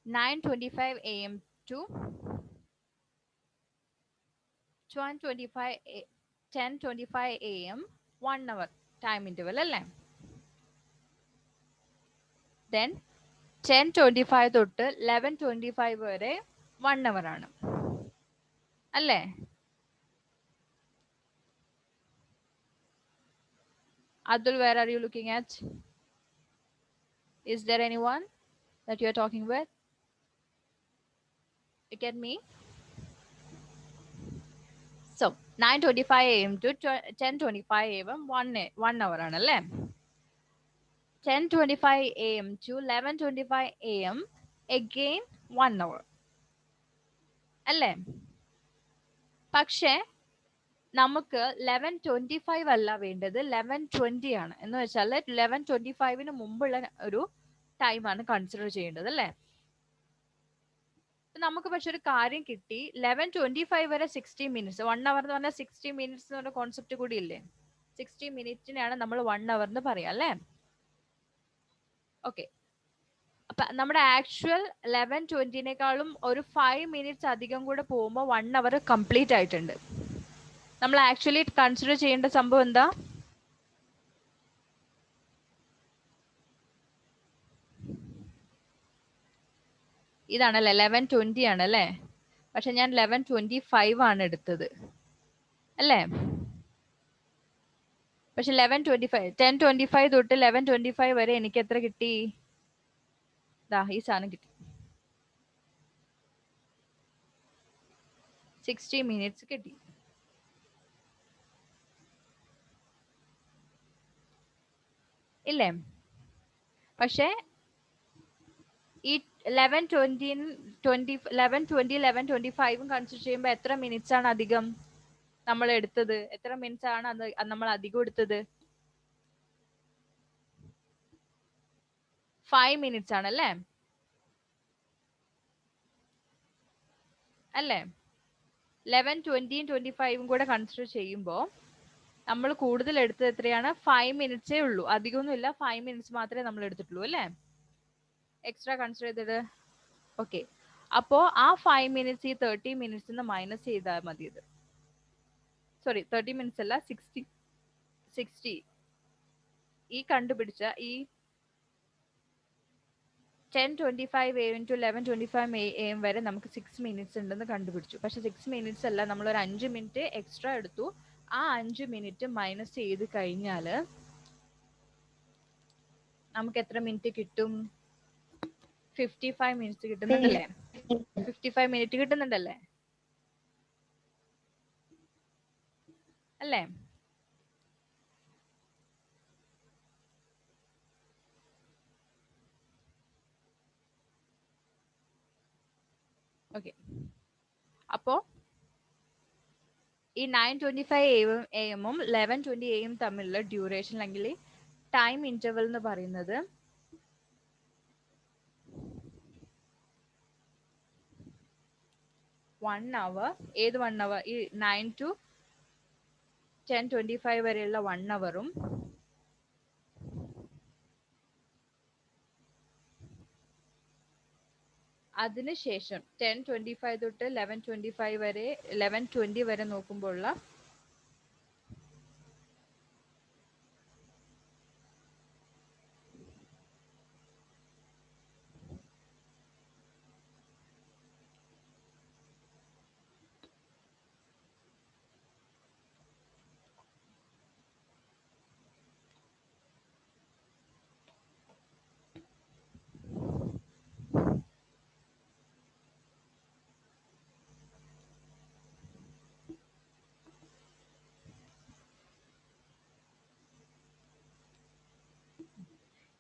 9:25 a.m. to 10:25 a.m. 1 hour time interval അല്ലേ? Then 10:25 തൊട്ട് 11:25 വരെ 1 hour ആണ് അല്ലേ? Abdul, where are you looking at? Is there anyone that you are talking with? You get me? So 9:25 a.m. to 10:25 a.m. 1 hour ആണ് അല്ലേ? 10:25 a.m. to 11:25 a.m. again 1 hour അല്ലേ? പക്ഷേ നമുക്ക് 11:25 അല്ല വേണ്ടത്, 11:20 ആണ്. എന്ന് വെച്ചാൽ 11:25 മുമ്പുള്ള ഒരു ടൈമാണ് കൺസിഡർ ചെയ്യേണ്ടത് അല്ലേ? നമുക്ക് പക്ഷെ ഒരു കാര്യം കിട്ടി, 11:25 വരെ 60 മിനിറ്റ്സ്, 1 അവർ എന്ന് പറഞ്ഞാൽ 60 മിനിറ്റ്സ് എന്ന് പറഞ്ഞ കോൺസെപ്റ്റ് കൂടി ഇല്ലേ? 60 മിനിറ്റിനെയാണ് നമ്മൾ 1 അവർ എന്ന് പറയാം അല്ലേ? ഓക്കെ, അപ്പൊ നമ്മുടെ ആക്ച്വൽ 11:20നേക്കാളും ഒരു 5 മിനിറ്റ്സ് അധികം കൂടെ പോകുമ്പോൾ 1 അവർ കംപ്ലീറ്റ് ആയിട്ടുണ്ട്. നമ്മൾ ആക്ച്വലി കൺസിഡർ ചെയ്യേണ്ട സംഭവം എന്താ? ഇതാണല്ലേ 11:20 ആണല്ലേ? പക്ഷെ ഞാൻ 11:25 ആണ് എടുത്തത് അല്ലേ? പക്ഷെ 11:25 10:25 തൊട്ട് 11:25 വരെ എനിക്ക് എത്ര കിട്ടി? ദാ ഈ സാധനം കിട്ടി, 60 മിനിറ്റ്സ് കിട്ടി. ഇല്ലേ? പക്ഷെ ഈ 11:25 കൺസിഡർ ചെയ്യുമ്പോൾ എത്ര മിനിറ്റ്സ് ആണ് അധികം നമ്മൾ എടുത്തത്? എത്ര മിനിറ്റ്സ് ആണ് നമ്മൾ അധികം എടുത്തത്? 5 മിനിറ്റ്സ് ആണല്ലേ? അല്ലേ? 11:20 25 കൂടെ കൺസിഡർ ചെയ്യുമ്പോൾ നമ്മൾ കൂടുതൽ എടുത്തത് എത്രയാണ്? 5 മിനിറ്റ്സേ ഉള്ളൂ, അധികമൊന്നും ഇല്ല. 5 മിനിറ്റ്സ് മാത്രമേ നമ്മൾ എടുത്തിട്ടുള്ളൂ അല്ലേ? എക്സ്ട്രാ കൺസിഡർ ചെയ്തത്. ഓക്കെ, അപ്പോ ആ 5 മിനിറ്റ്സ് ഈ 30 മിനിറ്റ്സ് മൈനസ് ചെയ്താൽ മതി. ഇത് സോറി 30 മിനിറ്റ്സ് അല്ല, 60 ഈ കണ്ടുപിടിച്ച ഈ 10:25 a.m. to 11:25 a.m. വരെ നമുക്ക് 6 മിനിറ്റ്സ് ഉണ്ടെന്ന് കണ്ടുപിടിച്ചു. പക്ഷെ 6 മിനിറ്റ്സ് അല്ല, നമ്മൾ ഒരു 5 മിനിറ്റ് എക്സ്ട്രാ എടുത്തു. ആ 5 മിനിറ്റ് മൈനസ് ചെയ്ത് കഴിഞ്ഞാൽ നമുക്ക് എത്ര മിനിറ്റ് കിട്ടും? 55 മിനിറ്റ്സ് കിട്ടുന്നുണ്ടല്ലേ? 55 മിനിറ്റ് കിട്ടുന്നുണ്ടല്ലേ? അല്ലേ? ഓക്കെ, അപ്പോ ഈ 9:25 a.m. 11:20 a.m. തമ്മിലുള്ള ഡ്യൂറേഷൻ അല്ലെങ്കിൽ ടൈം ഇന്റർവൽ എന്ന് പറയുന്നത് 1 അവർ. ഏത് 1 അവർ? ഈ 9 to 10:25 വരെയുള്ള 1 അവറും അതിനുശേഷം 10:25 തൊട്ട് 11:25 വരെ 11:20 വരെ നോക്കുമ്പോഴുള്ള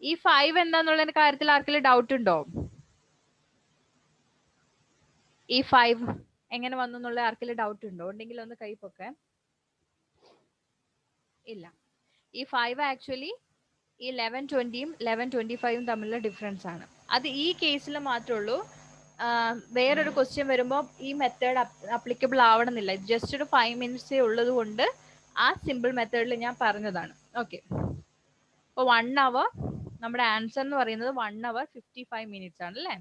ഈ 5 എന്താന്നുള്ള കാര്യത്തിൽ ആർക്കെങ്കിലും ഡൗട്ട് ഉണ്ടോ? ഈ 5 എങ്ങനെ വന്നു എന്നുള്ള ആർക്കെങ്കിലും ഡൗട്ട് ഉണ്ടോ? ഉണ്ടെങ്കിൽ ഒന്ന് കൈ പൊക്കെ. ഇല്ല, ഈ 5 ആക്ച്വലി ഈ 11:20യും 11:25 തമ്മിലുള്ള ഡിഫറൻസ് ആണ്. അത് ഈ കേസിൽ മാത്രമേ ഉള്ളൂ. വേറൊരു ക്വസ്റ്റ്യൻ വരുമ്പോൾ ഈ മെത്തേഡ് അപ്ലിക്കബിൾ ആവണമെന്നില്ല. ജസ്റ്റ് ഒരു 5 മിനിറ്റ്സേ ഉള്ളത് കൊണ്ട് ആ സിമ്പിൾ മെത്തേഡിൽ ഞാൻ പറഞ്ഞതാണ്. ഓക്കെ, അപ്പോൾ 1 അവർ നമ്മുടെ ആൻസർ എന്ന് പറയുന്നത് 1 അവർ 55 മിനിറ്റ്സ് ആണ് അല്ലേ?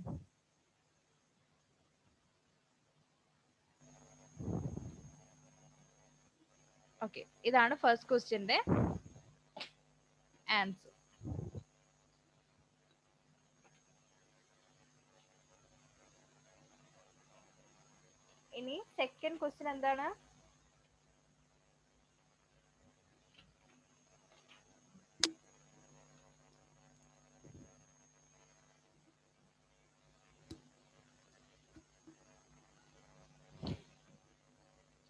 ഓക്കെ, ഇതാണ് ഫസ്റ്റ് ക്വസ്റ്റ്യന്റെ ആൻസർ. ഇനി സെക്കൻഡ് ക്വസ്റ്റ്യൻ എന്താണ്?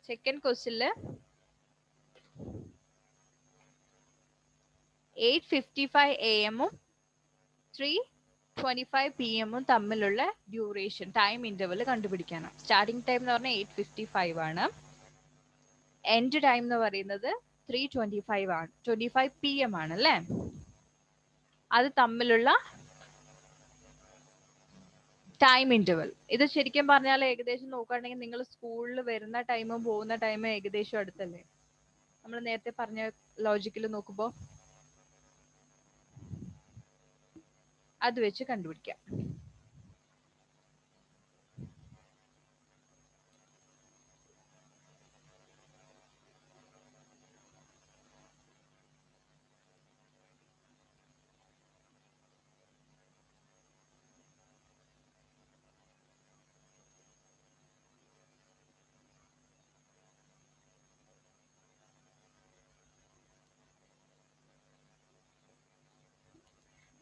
സെക്കൻഡ് ക്വസ്റ്റ്യനില് 8:55 AM 3:25 PM തമ്മിലുള്ള ഡ്യൂറേഷൻ ടൈം ഇന്റർവൽ കണ്ടുപിടിക്കാനാണ്. സ്റ്റാർട്ടിംഗ് ടൈം എന്ന് പറഞ്ഞാൽ 8:55 ആണ്. എൻഡ് ടൈം എന്ന് പറയുന്നത് 3:25 ആണ്, 25 PM ആണ് അല്ലേ? അത് തമ്മിലുള്ള ടൈം ഇന്റർവൽ. ഇത് ശരിക്കും പറഞ്ഞാൽ ഏകദേശം നോക്കുകയാണെങ്കിൽ നിങ്ങൾ സ്കൂളിൽ വരുന്ന ടൈമും പോകുന്ന ടൈമും ഏകദേശം അടുത്തല്ലേ? നമ്മൾ നേരത്തെ പറഞ്ഞ ലോജിക്കിൽ നോക്കുമ്പോൾ അത് വെച്ച് കണ്ടുപിടിക്കാം.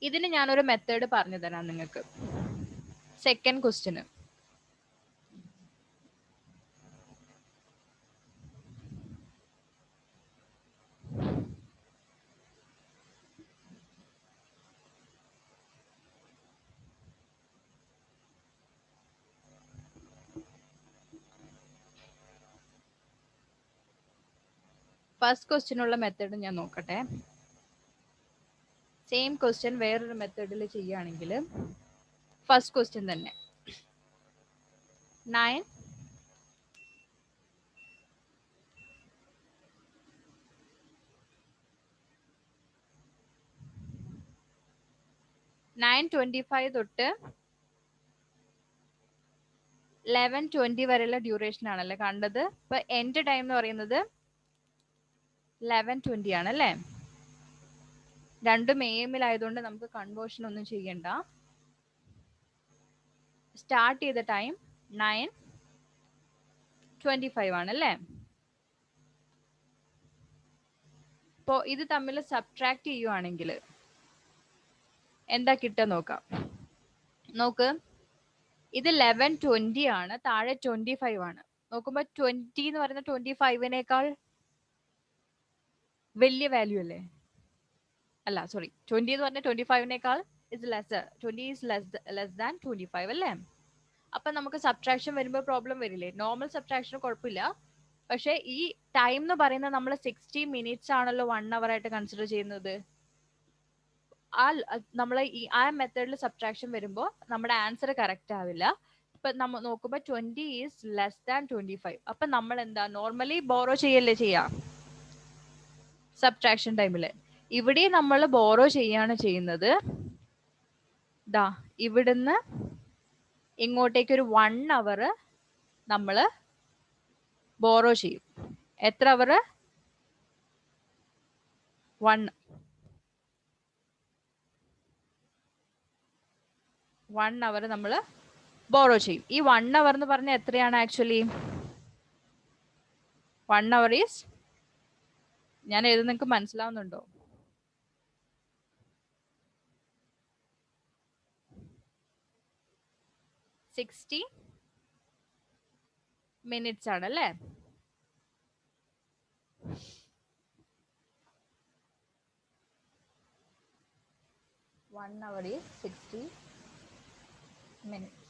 ഇതിന് ഞാനൊരു മെത്തേഡ് പറഞ്ഞു തരാം നിങ്ങൾക്ക്. സെക്കൻഡ് ക്വസ്റ്റ്യന് ഫസ്റ്റ് ക്വസ്റ്റ്യനുള്ള മെത്തേഡ് ഞാൻ നോക്കട്ടെ. സെയിം ക്വസ്റ്റ്യൻ വേറൊരു മെത്തേഡിൽ ചെയ്യുകയാണെങ്കിൽ ഫസ്റ്റ് ക്വസ്റ്റ്യൻ തന്നെ 9 9:25 തൊട്ട് 11:20 വരെയുള്ള ഡ്യൂറേഷൻ ആണല്ലേ കണ്ടത്. ഇപ്പൊ എൻഡ് ടൈം എന്ന് പറയുന്നത് 11:20 ആണ് അല്ലേ? രണ്ടും AM-ലായതുകൊണ്ട് നമുക്ക് കൺവേർഷൻ ഒന്നും ചെയ്യണ്ട. സ്റ്റാർട്ട് ചെയ്ത ടൈം 9:25 ആണ് അല്ലേ? ഇപ്പോ ഇത് തമ്മിൽ സബ്ട്രാക്ട് ചെയ്യുവാണെങ്കിൽ എന്താ കിട്ടുക നോക്കാം. നോക്ക്, ഇത് 11:20 ആണ്, താഴെ 25 ആണ്. നോക്കുമ്പോ 20 എന്ന് പറയുന്ന 25-നേക്കാൾ വലിയ വാല്യൂ അല്ലേ? അല്ല സോറി, 20 എന്ന് പറഞ്ഞ 25-നേക്കാൾ is less, 20 is less than 25 അല്ലേ? അപ്പൊ നമുക്ക് സബ്ട്രാക്ഷൻ വരുമ്പോൾ പ്രോബ്ലം വരില്ലേ? നോർമൽ സബ്ട്രാക്ഷൻ കുഴപ്പമില്ല. പക്ഷെ ഈ ടൈം എന്ന് പറയുന്നത് നമ്മൾ 60 മിനിറ്റ്സ് ആണല്ലോ 1 hour ആയിട്ട് കൺസിഡർ ചെയ്യുന്നത്. ആ മെത്തേഡിൽ സബ്ട്രാക്ഷൻ വരുമ്പോൾ നമ്മുടെ ആൻസർ കറക്റ്റ് ആവില്ല. ഇപ്പൊ നമ്മൾ നോക്കുമ്പോൾ 20 is less than 25. അപ്പൊ നമ്മൾ എന്താ നോർമലി ബോറോ ചെയ്യല്ലേ ചെയ്യാ സബ്ട്രാക്ഷൻ ടൈമില്. ഇവിടെ നമ്മൾ ബോറോ ചെയ്യാണ് ചെയ്യുന്നത്. ദാ ഇവിടുന്ന് ഇങ്ങോട്ടേക്ക് ഒരു 1 hour നമ്മൾ ബോറോ ചെയ്യും. എത്ര അവർ? 1 hour നമ്മൾ ബോറോ ചെയ്യും. ഈ 1 hour എന്ന് പറഞ്ഞാൽ എത്രയാണ് ആക്ച്വലി? 1 hour ഈസ്, ഞാൻ എഴുതുന്നത് നിങ്ങൾക്ക് മനസ്സിലാവുന്നുണ്ടോ? സിക്സ്റ്റി മിനിറ്റ്സ് ആണ് അല്ലേ? One hour is 60 minutes.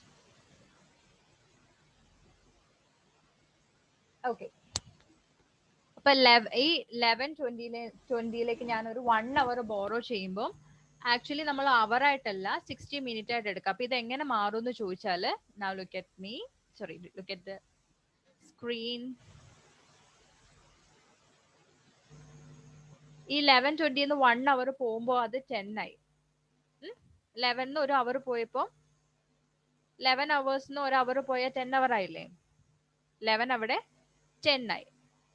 Okay, അപ്പൊ ഈ 11:20-ലേക്ക് ഞാനൊരു 1 hour ബോറോ ചെയ്യുമ്പോൾ ആക്ച്വലി നമ്മൾ അവർ ആയിട്ടല്ല 60 മിനിറ്റ് ആയിട്ട് എടുക്കാം. അപ്പൊ ഇത് എങ്ങനെ മാറും എന്ന് ചോദിച്ചാല്, now look at me, sorry, look at the screen. ഈ 11:20 1 hour പോകുമ്പോ അത് 10 ആയി. 11 ഒരു അവർ പോയപ്പോ 11 hours ഒരു അവർ പോയാൽ 10 hour ആയില്ലേ? 11 അവിടെ 10 ആയി.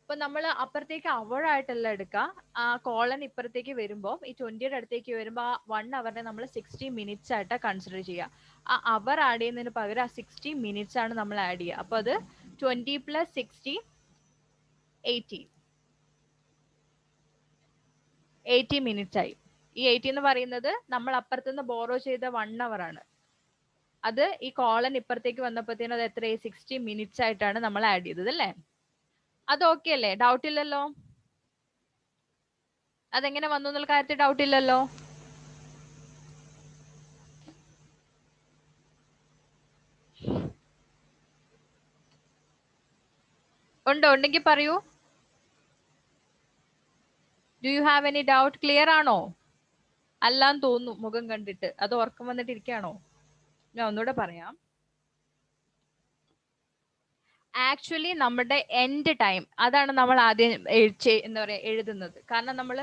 അപ്പൊ നമ്മൾ അപ്പുറത്തേക്ക് അവർ ആയിട്ടല്ല എടുക്കുക. ആ കോളൻ ഇപ്പുറത്തേക്ക് വരുമ്പോൾ ഈ 20യുടെ അടുത്തേക്ക് വരുമ്പോൾ ആ 1 അവറിനെ നമ്മൾ 60 മിനിറ്റ്സ് ആയിട്ട് കൺസിഡർ ചെയ്യുക. ആ അവർ ആഡ് ചെയ്യുന്നതിന് പകരം ആ 60 മിനിറ്റ്സ് ആണ് നമ്മൾ ആഡ് ചെയ്യുക. അപ്പൊ അത് 20 + 60 80 മിനിറ്റ്സ് ആയി. ഈ 80 എന്ന് പറയുന്നത് നമ്മൾ അപ്പുറത്തുനിന്ന് ബോറോ ചെയ്ത 1 അവർ ആണ്. അത് ഈ കോളൻ ഇപ്പുറത്തേക്ക് വന്നപ്പോഴത്തേനും അത് എത്രയായി? 60 മിനിറ്റ്സ് ആയിട്ടാണ് നമ്മൾ ആഡ് ചെയ്തത് അല്ലേ? അത് ഓക്കെ അല്ലേ? ഡൗട്ട് ഇല്ലല്ലോ? അതെങ്ങനെ വന്നു എന്നുള്ള കാര്യത്തിൽ ഡൗട്ട് ഇല്ലല്ലോ? ഉണ്ടോ? ഉണ്ടെങ്കിൽ പറയൂ. Do you have any doubt? Clear ആണോ? അല്ലാന്ന് തോന്നുന്നു മുഖം കണ്ടിട്ട്. അത് ഉറക്കം വന്നിട്ട് ഇരിക്കുകയാണോ? ഞാൻ ഒന്നുകൂടെ പറയാം. ആക്ച്വലി നമ്മുടെ എൻഡ് ടൈം അതാണ് നമ്മൾ ആദ്യം എന്താ പറയാ എഴുതുന്നത്. കാരണം നമ്മൾ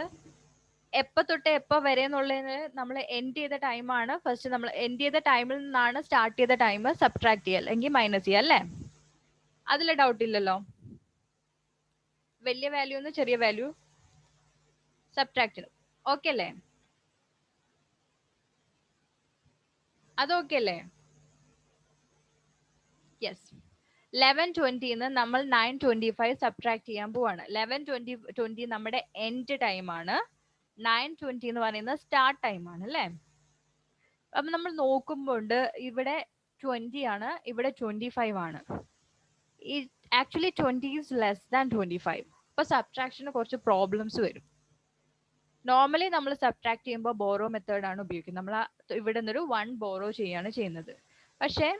എപ്പോ തൊട്ട് എപ്പോ വരെ എന്നുള്ളതിന് നമ്മൾ എൻഡ് ചെയ്ത ടൈമാണ് ഫസ്റ്റ്. നമ്മൾ എൻഡ് ചെയ്ത ടൈമിൽ നിന്നാണ് സ്റ്റാർട്ട് ചെയ്ത ടൈം സബ്ട്രാക്ട് ചെയ്യുക അല്ലെങ്കിൽ മൈനസ് ചെയ്യുക അല്ലേ? അതിൽ ഡൗട്ട് ഇല്ലല്ലോ? വലിയ വാല്യൂ എന്ന് ചെറിയ വാല്യൂ സബ്ട്രാക്ട് ചെയ്യണം. ഓക്കെ അല്ലേ? അത് ഓക്കെ അല്ലേ? യെസ്. 11:20 നമ്മൾ 9:25 സബ്ട്രാക്ട് ചെയ്യാൻ പോവാണ്. 11:20 നമ്മുടെ എൻഡ് ടൈം ആണ്. 9:20 എന്ന് പറയുന്നത് സ്റ്റാർട്ട് ടൈം ആണ് അല്ലേ? അപ്പൊ നമ്മൾ നോക്കുമ്പോൾ ഇവിടെ 20 ആണ്, ഇവിടെ 25 ആണ്. ഈ ആക്ച്വലി 20 ഈസ് ലെസ് ദാൻ 25. അപ്പൊ സബ്ട്രാക്ഷന് കുറച്ച് പ്രോബ്ലംസ് വരും. നോർമലി നമ്മൾ സബ്ട്രാക്ട് ചെയ്യുമ്പോൾ ബോറോ മെത്തേഡ് ആണ് ഉപയോഗിക്കുന്നത്. നമ്മൾ ഇവിടെ നിന്നൊരു 1 ബോറോ ചെയ്യാണ് ചെയ്യുന്നത്. പക്ഷേ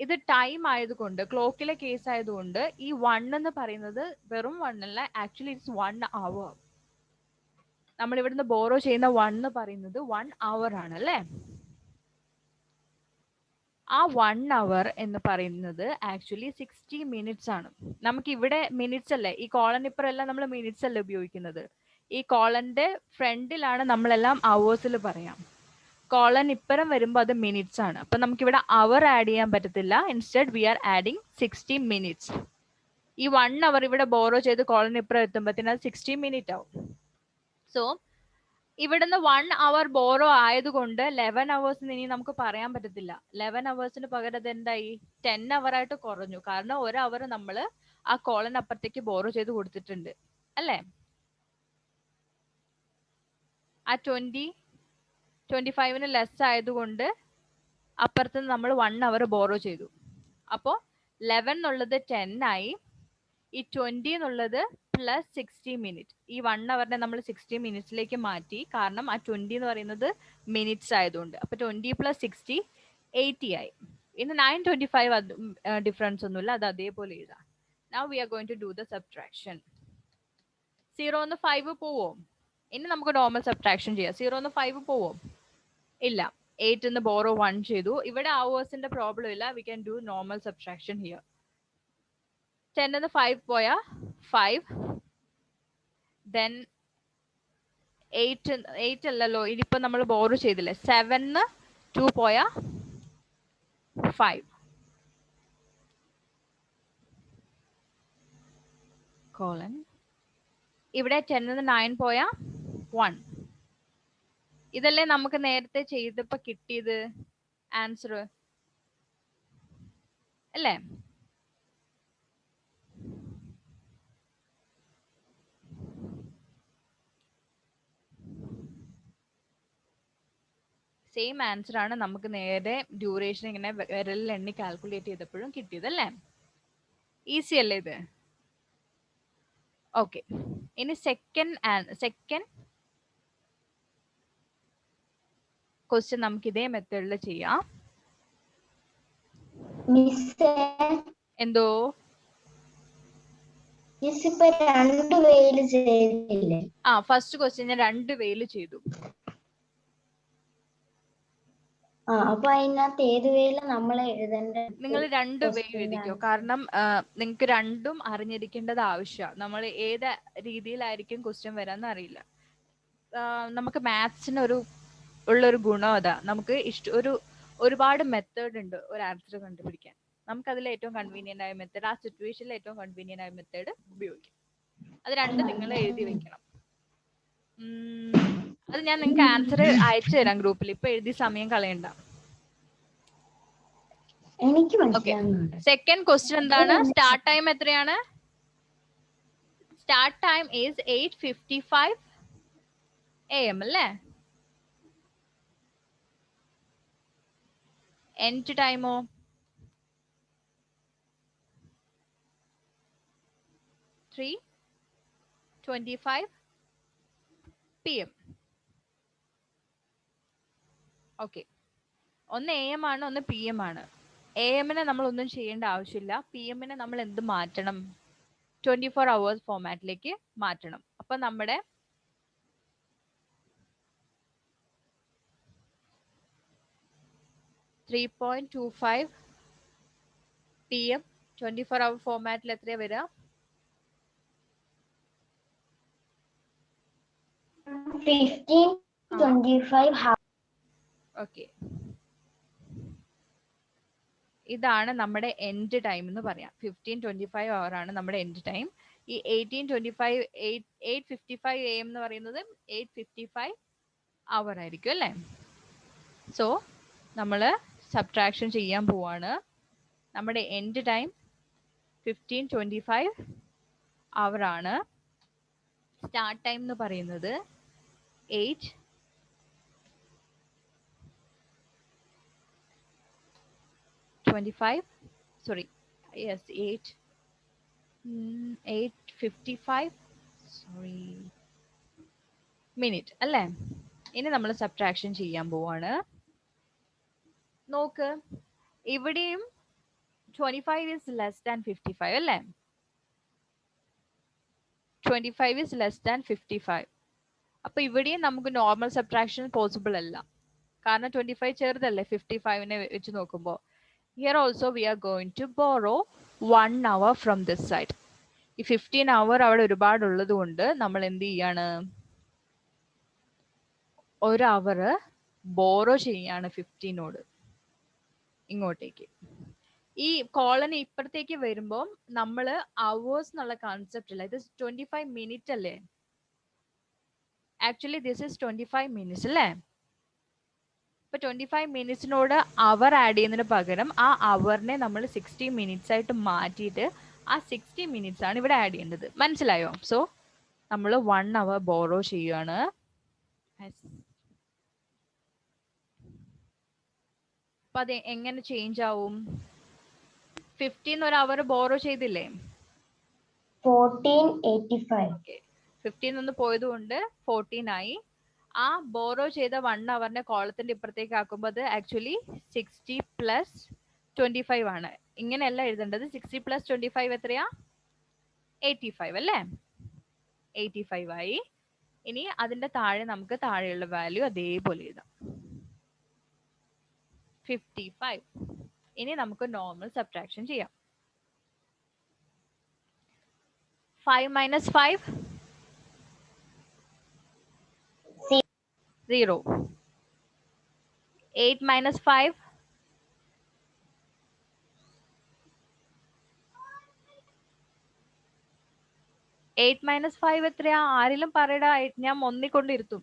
ഇത് ടൈം ആയതുകൊണ്ട്, ക്ലോക്കിലെ കേസ് ആയതുകൊണ്ട് ഈ 1 എന്ന് പറയുന്നത് വെറും 1 അല്ല, ആക്ച്വലി ഇറ്റ്സ് 1 അവർ. നമ്മൾ ഇവിടുന്ന് ബോറോ ചെയ്യുന്ന 1 എന്ന് പറയുന്നത് 1 അവർ ആണ് അല്ലേ? ആ 1 അവർ എന്ന് പറയുന്നത് ആക്ച്വലി 60 മിനിറ്റ്സ് ആണ്. നമുക്ക് ഇവിടെ മിനിറ്റ്സ് അല്ലേ, ഈ കോളൻ ഇപ്പറെല്ലാം നമ്മൾ മിനിറ്റ്സ് അല്ലേ ഉപയോഗിക്കുന്നത്. ഈ കോളന്റെ ഫ്രണ്ടിലാണ് നമ്മളെല്ലാം അവേഴ്സിൽ പറയാം. കോളൻ ഇപ്പുറം വരുമ്പോൾ അത് മിനിറ്റ്സ് ആണ്. അപ്പൊ നമുക്ക് ഇവിടെ അവർ ആഡ് ചെയ്യാൻ പറ്റത്തില്ല. Instead we are adding 60 minutes. ഈ 1 അവർ ഇവിടെ ബോറോ ചെയ്ത് കോളൻ ഇപ്പുറം എത്തുമ്പോഴത്തേന് അത് 60 മിനിറ്റ് ആവും. സോ ഇവിടുന്ന് 1 അവർ ബോറോ ആയതുകൊണ്ട് 11 അവേഴ്സ് ഇനി നമുക്ക് പറയാൻ പറ്റത്തില്ല. 11 അവേഴ്സിന് പകരം അത് എന്തായി? 10 അവർ ആയിട്ട് കുറഞ്ഞു. കാരണം 1 അവർ നമ്മൾ ആ കോളൻ അപ്പുറത്തേക്ക് ബോറോ ചെയ്ത് കൊടുത്തിട്ടുണ്ട് അല്ലേ? ആ 25ന് ലെസ് ആയതുകൊണ്ട് അപ്പുറത്ത് നമ്മൾ 1 അവർ ബോറോ ചെയ്തു. അപ്പോൾ 11 എന്നുള്ളത് 10 ആയി. ഈ 20 എന്നുള്ളത് പ്ലസ് 60 മിനിറ്റ്. ഈ 1 അവറിനെ നമ്മൾ 60 മിനിറ്റ്സിലേക്ക് മാറ്റി. കാരണം ആ 20 എന്ന് പറയുന്നത് മിനിറ്റ്സ് ആയതുകൊണ്ട്. അപ്പൊ 20 + 60 80 ആയി. ഇന്ന് 9:25 ഡിഫറൻസ് ഒന്നുമില്ല, അത് അതേപോലെ എഴുതാം. Now we are going to do the subtraction. 0 എന്ന് 5 പോവോ? ഇനി നമുക്ക് നോർമൽ സബ്ട്രാക്ഷൻ ചെയ്യാം. 0 എന്ന് 5 പോവോ? ഇല്ല. 8 എന്ന് ബോറോ 1 ചെയ്തു. ഇവിടെ അവേഴ്സിന്റെ പ്രോബ്ലം ഇല്ല. We can do normal subtraction here. 10 എന്ന് 5 പോയാ 5. ദെൻ 8 അല്ലല്ലോ, ഇതിപ്പോ നമ്മൾ ബോറോ ചെയ്തില്ലേ. 7 ന്ന് 2 പോയാ 5. കോളൻ ഇവിടെ 10 ന്ന് 9 പോയാ 1. ഇതല്ലേ നമുക്ക് നേരത്തെ ചെയ്തപ്പോ കിട്ടിയത് ആൻസർ അല്ലേ? സെയിം ആൻസർ ആണ് നമുക്ക് നേരെ ഡ്യൂറേഷൻ ഇങ്ങനെ വിരലിൽ എണ്ണി കാൽക്കുലേറ്റ് ചെയ്തപ്പോഴും കിട്ടിയത് അല്ലേ? ഈസി അല്ലേ ഇത്? ഓക്കെ. ഇനി സെക്കൻഡ് ക്വസ്റ്റ്യൻ നമുക്ക് ഇതേ മെത്തേഡിൽ ചെയ്യാം. എന്തോ ഫസ്റ്റ് ക്വസ്റ്റ്യൻ ഞാൻ 2 വേയിൽ ചെയ്തു. അപ്പൊ അതിനകത്ത് ഏത് വേയില നമ്മൾ എഴുതേണ്ടത്? നിങ്ങൾ 2 വേ എഴുതിക്കോ. കാരണം നിങ്ങൾക്ക് രണ്ടും അറിഞ്ഞിരിക്കേണ്ടത് ആവശ്യമാണ്. നമ്മൾ ഏത് രീതിയിലായിരിക്കും ക്വസ്റ്റ്യൻ വരാന്ന് അറിയില്ല. നമുക്ക് മാത്സിന് ഉള്ളൊരു ഗുണം അതാ. നമുക്ക് ഒരുപാട് മെത്തേഡ് ഉണ്ട് ഒരു ആൻസർ കണ്ടുപിടിക്കാൻ. നമുക്ക് അതിൽ ഏറ്റവും കൺവീനിയന്റ് ആയ മെത്തേഡ്, ആ സിറ്റുവേഷനിൽ ഏറ്റവും കൺവീനിയന്റ് ആയ മെത്തേഡ് ഉപയോഗിക്കാം. അത് രണ്ടും നിങ്ങൾ എഴുതി വെക്കണം. അത് ഞാൻ നിങ്ങൾക്ക് ആൻസർ അയച്ചു തരാം ഗ്രൂപ്പിൽ. ഇപ്പൊ എഴുതി സമയം കളയണ്ട. എനിക്ക് മനസ്സിലാവുന്നുണ്ട്. സെക്കൻഡ് ക്വസ്റ്റ്യൻ എന്താണ്? സ്റ്റാർട്ട് ടൈം എത്രയാണ്? സ്റ്റാർട്ട് ടൈം ഈസ് 8:55 AM അല്ലേ? എൻഡ് ടൈമോ? 3:25 PM. ഓക്കെ, ഒന്ന് AM ആണ്, ഒന്ന് PM ആണ്. AM-നെ നമ്മൾ ഒന്നും ചെയ്യേണ്ട ആവശ്യമില്ല. PM-നെ നമ്മൾ എന്ത് മാറ്റണം? 24 hours ഫോമാറ്റിലേക്ക് മാറ്റണം. അപ്പൊ നമ്മുടെ 3:25 PM 24 hour ഫോമാറ്റിൽ എത്രയാ വരിക? 15:25. ഓക്കെ, ഇതാണ് നമ്മുടെ എൻഡ് ടൈം എന്ന് പറയാം. 15:25 hour ആണ് നമ്മുടെ എൻഡ് ടൈം. ഈ 8:55 AM എന്ന് പറയുന്നത് 8:55 hour ആയിരിക്കും അല്ലേ? സോ നമ്മൾ സബ്ട്രാക്ഷൻ ചെയ്യാൻ പോവാണ്. നമ്മുടെ എൻഡ് ടൈം 15:25 hour ആണ്. സ്റ്റാർട്ട് ടൈം എന്ന് പറയുന്നത് 8:55 മിനിറ്റ് അല്ലേ? ഇനി നമ്മൾ സബ്ട്രാക്ഷൻ ചെയ്യാൻ പോവാണ്. നോക്ക്, ഇവിടെയും 25 is less than 55 അല്ലേ? 25 is less than 55. അപ്പൊ ഇവിടെയും നമുക്ക് നോർമൽ സബ്ട്രാക്ഷൻ പോസിബിൾ അല്ല, കാരണം 25 ചെറുതല്ലേ 55-നെ വെച്ച് നോക്കുമ്പോൾ. Here also we are going to borrow 1 hour from this side. ഈ 15 hour അവിടെ ഒരുപാടുള്ളത് കൊണ്ട് നമ്മൾ എന്ത് ചെയ്യാണ്? 1 hour ബോറോ ചെയ്യാണ് 15നോട് ഇങ്ങോട്ടേക്ക്. ഈ കോളനി ഇപ്പുറത്തേക്ക് വരുമ്പോൾ നമ്മൾ അവേഴ്സ് എന്നുള്ള കോൺസെപ്റ്റ് അല്ല, ഇത് 25 മിനിറ്റ് അല്ലേ? ആക്ച്വലി ദിസ് ഇസ് 25 മിനിറ്റ്സ് അല്ലേ? ഇപ്പൊ 25 മിനിറ്റ്സിനോട് അവർ ആഡ് ചെയ്യുന്നതിന് പകരം ആ അവറിനെ നമ്മൾ 60 മിനിറ്റ്സ് ആയിട്ട് മാറ്റിയിട്ട് ആ 60 മിനിറ്റ്സ് ആണ് ഇവിടെ ആഡ് ചെയ്യേണ്ടത്. മനസ്സിലായോ? സോ നമ്മൾ 1 hour ബോറോ ചെയ്യുകയാണ്. അപ്പൊ അത് എങ്ങനെ ചേഞ്ച് ആവും? 15 ഒരു അവർ ബോറോ ചെയ്തില്ലേ? 14:85. 15 ഒന്ന് പോയത് കൊണ്ട് 14 ആയി. ആ ബോറോ ചെയ്ത 1 hour-നെ കോളത്തിന്റെ ഇപ്പുറത്തേക്ക് ആക്കുമ്പോൾ അത് ആക്ച്വലി 60 + 25 ആണ്. ഇങ്ങനെയല്ല എഴുതേണ്ടത്. 60 + 25 എത്രയാ? 85 അല്ലേ? 85 ആയി. ഇനി അതിന്റെ താഴെ നമുക്ക് താഴെയുള്ള വാല്യൂ അതേപോലെ എഴുതാം, 55. ഇനി നമുക്ക് നോർമൽ സബ്ട്രാക്ഷൻ ചെയ്യാം. 5 - 5 0. 8 - 5 8 - 5 എത്രയാ? ആരെങ്കിലും പറയടാ, ഞാൻ ഒന്നിക്കൊണ്ടിരുത്തും.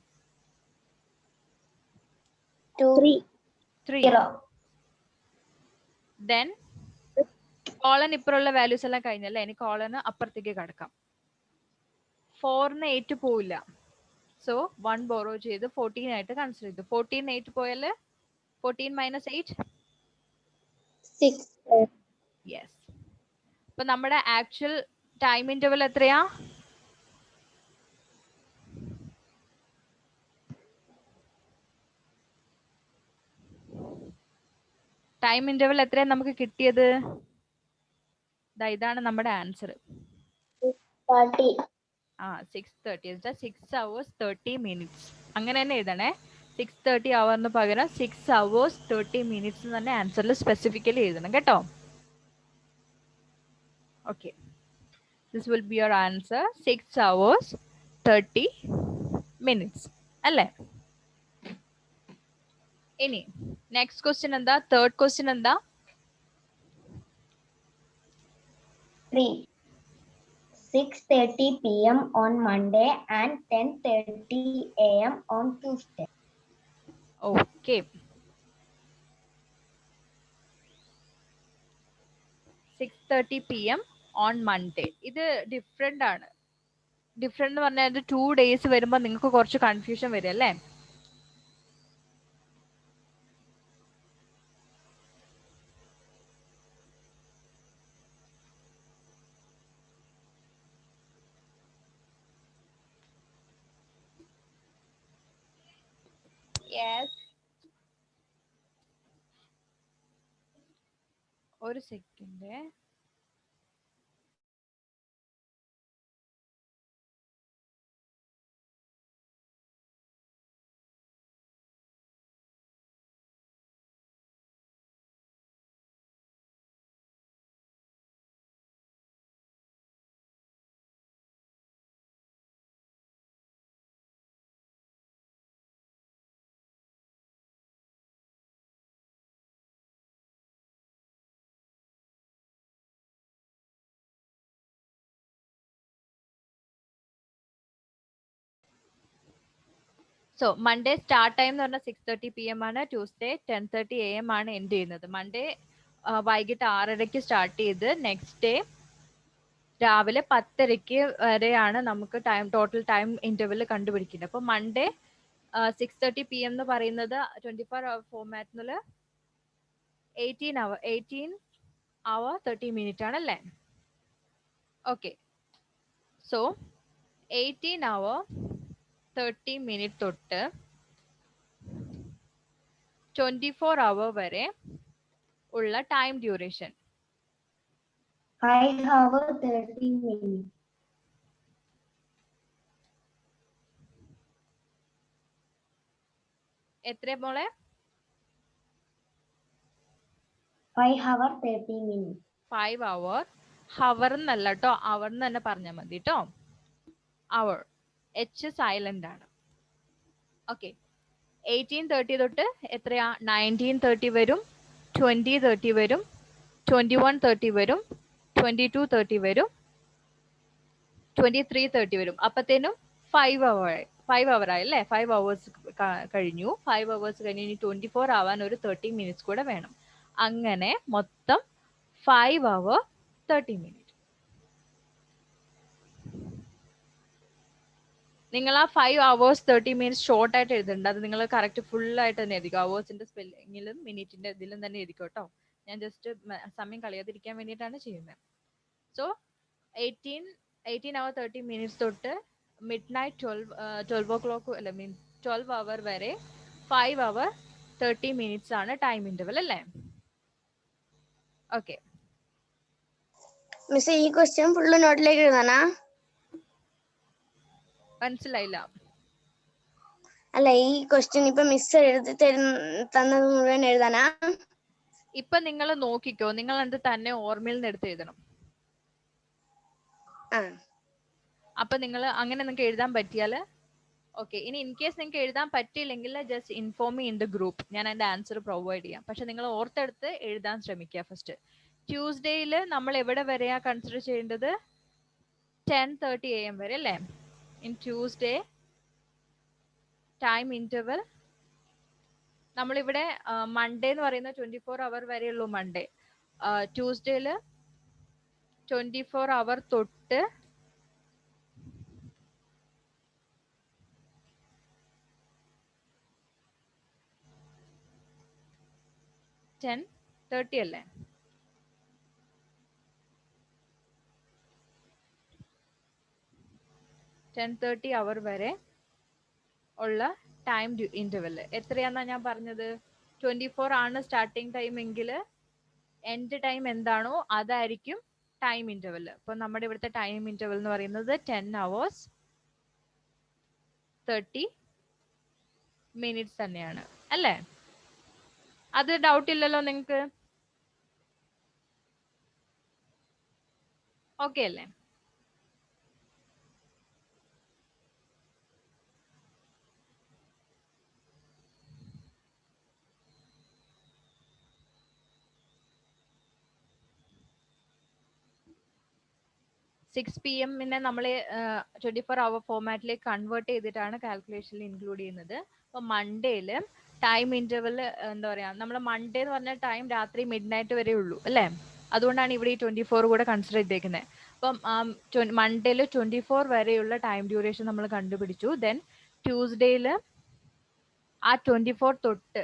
3. ദെൻ കോളൻ ഇപ്പുറമുള്ള വാല്യൂസ് എല്ലാം കഴിഞ്ഞല്ലേ? ഇനി കോളന് അപ്പുറത്തേക്ക് കടക്കാം. 4-ന് 8 പോവില്ല. സോ 1 ബോറോ ചെയ്ത് 14 ആയിട്ട് കൺസിഡർ ചെയ്തു. 14 8 പോയാൽ 14 - 8 6. യെസ്. അപ്പൊ നമ്മുടെ ആക്ച്വൽ ടൈം ഇന്റർവൽ എത്രയാ? ടൈം ഇന്റർവൽ എത്രയാ നമുക്ക് കിട്ടിയത്? ഇതാണ് നമ്മുടെ ആൻസർ. 6:30. 6:30. 6 hours 30 minutes. അങ്ങനെ തന്നെ എഴുതണേ. 6:30 hour-ന് പകരം 6 hours 30 minutes തന്നെ ആൻസറിൽ സ്പെസിഫിക്കലി എഴുതണം കേട്ടോ. Okay, this will be your answer. 6 hours 30 minutes അല്ലേ? ഇനി നെക്സ്റ്റ് ക്വസ്റ്റ്യൻ എന്താ? തേർഡ് ക്വസ്റ്റ്യൻ എന്താ? 3. 6:30 p.m. on Monday and 10:30 a.m. on Tuesday. Okay, 6:30 PM on Monday. ഇത് ഡിഫറെന്റ് ആണ്. ഡിഫറെന്റ് എന്ന് പറഞ്ഞാൽ 2 days വരുമ്പോൾ നിങ്ങൾക്ക് കുറച്ച് കൺഫ്യൂഷൻ വരും അല്ലേ? യെസ്, ഒരു second. So Monday start time എന്ന് പറഞ്ഞാൽ 6:30 PM ആണ്. ട്യൂസ്ഡേ 10:30 AM ആണ് എൻഡ് ചെയ്യുന്നത്. മൺഡേ വൈകിട്ട് 6:30 സ്റ്റാർട്ട് ചെയ്ത് നെക്സ്റ്റ് ഡേ രാവിലെ 10:30 വരെയാണ് നമുക്ക് ടോട്ടൽ ടൈം ഇന്റർവെൽ കണ്ടുപിടിക്കുന്നത്. അപ്പൊ മൺഡേ 6:30 PM എന്ന് പറയുന്നത് 24 hour ഫോർമാറ്റിൽ 18 hour 30 minute ആണല്ലേ? ഓക്കെ, സോ 18 hour 30 minute തൊട്ട് 24 hour വരെ ഉള്ള ടൈം ഡ്യൂറേഷൻ 5 hours 30 minutes. എത്ര മോളെ? 5 hours 30 minutes. 5 hour. ഹവർ എന്നല്ല കേട്ടോ, അവർ എന്ന് തന്നെ പറഞ്ഞാൽ മതി കേട്ടോ. അവർ, എച്ച് സൈലന്റ് ആണ്. ഓക്കെ, 18:30 തൊട്ട് എത്രയാ? 19:30 വരും, 20:30 വരും, 21:30 വരും, 22:30 വരും, 23:30 വരും. അപ്പത്തേനും 5 hour ആയി അല്ലേ? 5 hours കഴിഞ്ഞു. 5 hours കഴിഞ്ഞ് ഇനി 24 ആവാൻ ഒരു 30 minutes കൂടെ വേണം. അങ്ങനെ മൊത്തം 5 hour 30 minutes. നിങ്ങൾ ആ 5 hours 30 minutes ഷോർട്ട് ആയിട്ട് എഴുതുന്നുണ്ട്. അത് നിങ്ങൾ കറക്റ്റ് ഫുൾ ആയിട്ട് തന്നെ എഴുതിക്കും. അവേഴ്സിന്റെ സ്പെല്ലിങ്ങിലും മിനിറ്റിന്റെ ഇതിലും തന്നെ എഴുതിക്കും കേട്ടോ. ഞാൻ ജസ്റ്റ് സമയം കളയാതിരിക്കാൻ വേണ്ടിയിട്ടാണ് ചെയ്യുന്നത്. സോ 18 hour 30 minutes തൊട്ട് മിഡ് നൈറ്റ് 12 o'clock അല്ല, മീൻ 12 hour വരെ 5 hour 30 minutes ആണ് ടൈം ഇന്റർവൽ അല്ലേ? ഓക്കെ, മിസ് ഈ ക്വസ്റ്റ്യൻ ഫുള്ള് നോട്ടിലേക്ക് എഴുതാനാ? മനസ്സിലായില്ല? അല്ല, ഈ ക്വസ്റ്റ്യൻ ഇപ്പൊ മിസ് എഴുതി തന്നത് മുഴുവൻ എഴുതാനാ? ഇപ്പൊ നിങ്ങൾ നോക്കിക്കോ, നിങ്ങൾ അത് തന്നെ ഓർമ്മയിൽ നിന്ന് എടുത്ത് എഴുതണം. അപ്പൊ നിങ്ങൾ അങ്ങനെ നിങ്ങൾക്ക് എഴുതാൻ പറ്റിയാൽ ഓക്കെ. ഇനി ഇൻ കേസ് നിങ്ങൾക്ക് എഴുതാൻ പറ്റിയില്ലെങ്കിൽ just inform me in the group, ഞാൻ അതിന്റെ ആൻസർ പ്രൊവൈഡ് ചെയ്യാം. പക്ഷെ നിങ്ങൾ ഓർത്തെടുത്ത് എഴുതാൻ ശ്രമിക്കുക ഫസ്റ്റ്. ട്യൂസ്ഡേയിൽ നമ്മൾ എവിടെ വരെയാ കൺസിഡർ ചെയ്യേണ്ടത്? 10:30 AM വരെ അല്ലേ? ഇൻ ട്യൂസ്ഡേ ടൈം ഇന്റർവൽ നമ്മളിവിടെ മൺഡേ എന്ന് പറയുന്ന 24 hour വരെയുള്ളൂ മൺഡേ. ട്യൂസ്ഡേയിൽ 24 hour തൊട്ട് 10:30 അല്ലേ? 10:30 hour വരെ ഉള്ള ടൈം ഇന്റർവെൽ എത്രയാന്നാ ഞാൻ പറഞ്ഞത്? 24 ആണ് സ്റ്റാർട്ടിങ് ടൈം എങ്കിൽ എൻഡ് ടൈം എന്താണോ അതായിരിക്കും ടൈം ഇന്റർവെൽ. അപ്പൊ നമ്മുടെ ഇവിടുത്തെ ടൈം ഇന്റർവെൽ എന്ന് പറയുന്നത് 10 hours 30 minutes തന്നെയാണ് അല്ലേ? അത് ഡൗട്ട് ഇല്ലല്ലോ നിങ്ങൾക്ക്? ഓക്കെ അല്ലേ? 6 PM നമ്മൾ 24 hour ഫോമാറ്റിലേക്ക് കൺവേർട്ട് ചെയ്തിട്ടാണ് കാൽക്കുലേഷനിൽ ഇൻക്ലൂഡ് ചെയ്യുന്നത്. അപ്പോൾ മൺഡേയിൽ ടൈം ഇന്റർവെൽ എന്താ പറയാ, നമ്മൾ മൺഡേ എന്ന് പറഞ്ഞ ടൈം രാത്രി മിഡ് നൈറ്റ് വരെ ഉള്ളൂ അല്ലേ? അതുകൊണ്ടാണ് ഇവിടെ ഈ 24 കൂടെ കൺസിഡർ ചെയ്തേക്കുന്നത്. അപ്പം മൺഡേയിൽ 24 വരെയുള്ള ടൈം ഡ്യൂറേഷൻ നമ്മൾ കണ്ടുപിടിച്ചു. ദെൻ ട്യൂസ്ഡേയിൽ ആ 24 തൊട്ട്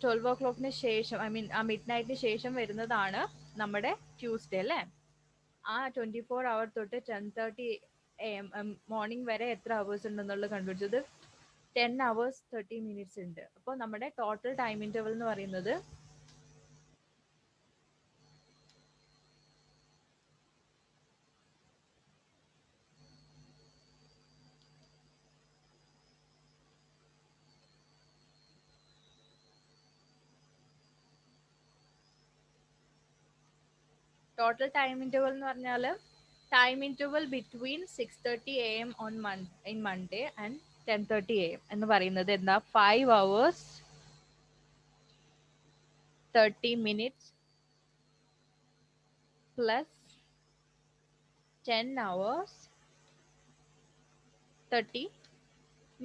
12 o'clock ശേഷം, ഐ മീൻ ആ മിഡ് നൈറ്റിന് ശേഷം വരുന്നതാണ് നമ്മുടെ ട്യൂസ്ഡേ അല്ലേ? ആ 24 hour തൊട്ട് 10:30 AM മോർണിംഗ് വരെ എത്ര അവേഴ്സ് ഉണ്ടെന്നുള്ളത് കണ്ടുപിടിച്ചത് 10 hours 30 minutes ഉണ്ട്. അപ്പോൾ നമ്മുടെ ടോട്ടൽ ടൈം ഇന്റർവൽ എന്ന് പറയുന്നത് ടോട്ടൽ ടൈം ഇന്റർവൽ എന്ന് പറഞ്ഞാൽ time interval between 6:30 AM in Monday and 10:30 AM എന്ന് പറയുന്നത് എന്താ? 5 hours 30 minutes plus 10 hours 30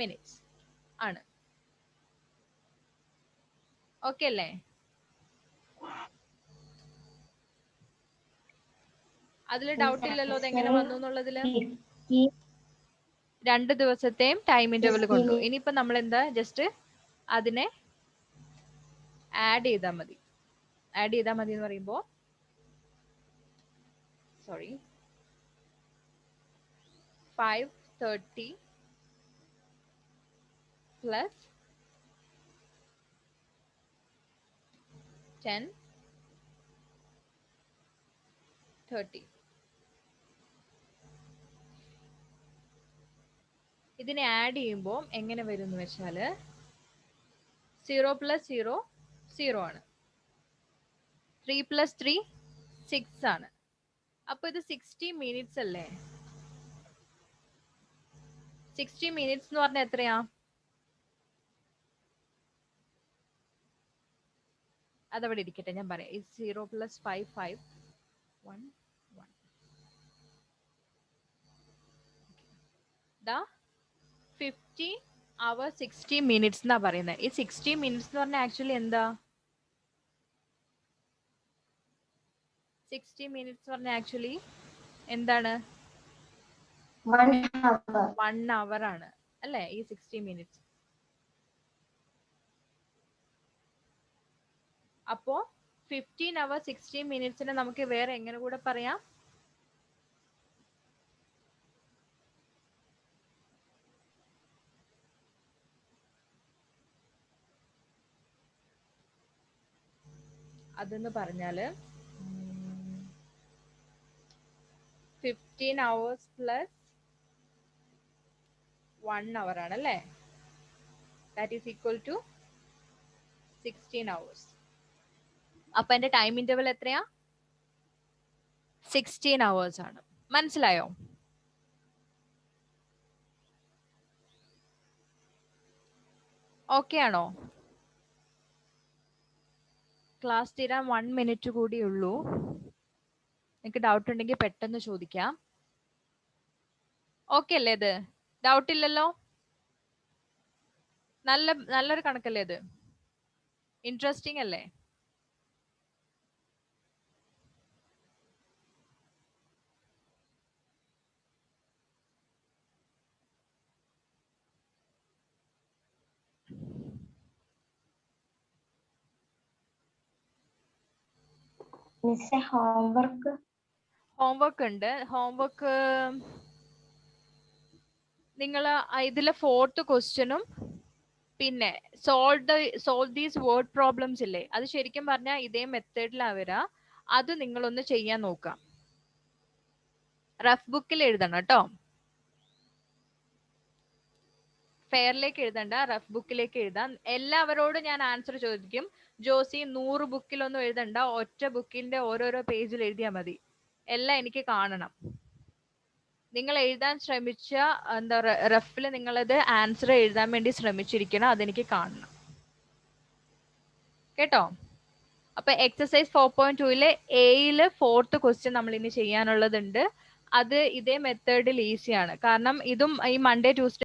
minutes ആണ്. ഓക്കെ അല്ലേ? അതിൽ ഡൗട്ട് ഇല്ലല്ലോ അതെങ്ങനെ വന്നു എന്നുള്ളതില്? 2 ദിവസത്തെയും ടൈം ഇന്റർവൽ കൊണ്ടു. ഇനിയിപ്പോ നമ്മൾ എന്താ, ജസ്റ്റ് അതിനെ ആഡ് ചെയ്താൽ മതി. ആഡ് ചെയ്താൽ മതി എന്ന് പറയുമ്പോ സോറി 5:30 plus 10:30. ഇതിനെ ആഡ് ചെയ്യുമ്പോൾ എങ്ങനെ വരും എന്ന് വെച്ചാല് 0 + 0 0 ആണ്. 3 + 3 6 ആണ്. അപ്പൊ ഇത് 60 minutes അല്ലേ? 60 minutes എന്ന് പറഞ്ഞാൽ എത്രയാ? അതവിടെ ഇരിക്കട്ടെ, ഞാൻ പറയാം. 0 + 5 5 1 1 ദാ 50 hours 60 minutes എന്നാ പറയുന്നത്. ഈ 60 minutes എന്ന് പറഞ്ഞാൽ ആക്ച്വലി എന്താ? 60 minutes എന്ന് പറഞ്ഞാൽ ആക്ച്വലി എന്താണ്? 1 hour ആണ് അല്ലേ ഈ 60 minutes. അപ്പോ 15 hours 60 minutes നമുക്ക് വേറെ എങ്ങനെ കൂടെ പറയാം? അതെന്ന് പറഞ്ഞാല് 15 hours plus 1 hour ആണ് അല്ലേ? That is equal to 16 hours. അപ്പൊ എന്റെ ടൈം ഇന്റർവൽ എത്രയാ? 16 hours ആണ്. മനസ്സിലായോ? ഓക്കെ ആണോ? ക്ലാസ് തീരാൻ 1 minute കൂടി ഉള്ളൂ. നിങ്ങൾക്ക് ഡൗട്ട് ഉണ്ടെങ്കിൽ പെട്ടെന്ന് ചോദിക്കാം. ഓക്കെ അല്ലേ? ഇത് ഡൗട്ട് ഇല്ലല്ലോ? നല്ലൊരു കണക്കല്ലേ ഇത്? ഇൻട്രസ്റ്റിംഗ് അല്ലേ? ഹോംവർക്ക് ഉണ്ട്. ഹോംവർക്ക് നിങ്ങൾ ഇതിലെ 4th ക്വസ്റ്റ്യനും പിന്നെ സോൾവ് ദീസ് വേർഡ് പ്രോബ്ലംസ് ഇല്ലേ, അത് ശരിക്കും പറഞ്ഞാൽ ഇതേ മെത്തേഡിലാണ് വരാ. അത് നിങ്ങളൊന്ന് ചെയ്യാൻ നോക്കാം. റഫ് ബുക്കിൽ എഴുതണം കേട്ടോ. ഫെയറിലേക്ക് എഴുതണ്ട, റഫ് ബുക്കിലേക്ക് എഴുതാം. എല്ലാവരോടും ഞാൻ ആൻസർ ചോദിക്കും. ജോസി 100 ബുക്കിലൊന്നും എഴുതണ്ട, ഒറ്റ ബുക്കിന്റെ ഓരോരോ പേജിൽ എഴുതിയാൽ മതി. എല്ലാം എനിക്ക് കാണണം. നിങ്ങൾ എഴുതാൻ ശ്രമിച്ച എന്താ റഫിൽ നിങ്ങളത് ആൻസർ എഴുതാൻ വേണ്ടി ശ്രമിച്ചിരിക്കണം, അതെനിക്ക് കാണണം കേട്ടോ. അപ്പൊ എക്സസൈസ് 4.2 എയില് 4th ക്വസ്റ്റ്യൻ നമ്മൾ ഇനി ചെയ്യാനുള്ളതുണ്ട്. അത് ഇതേ മെത്തേഡിൽ ഈസിയാണ്. കാരണം ഇതും ഈ മൺഡേ ട്യൂസ്ഡേ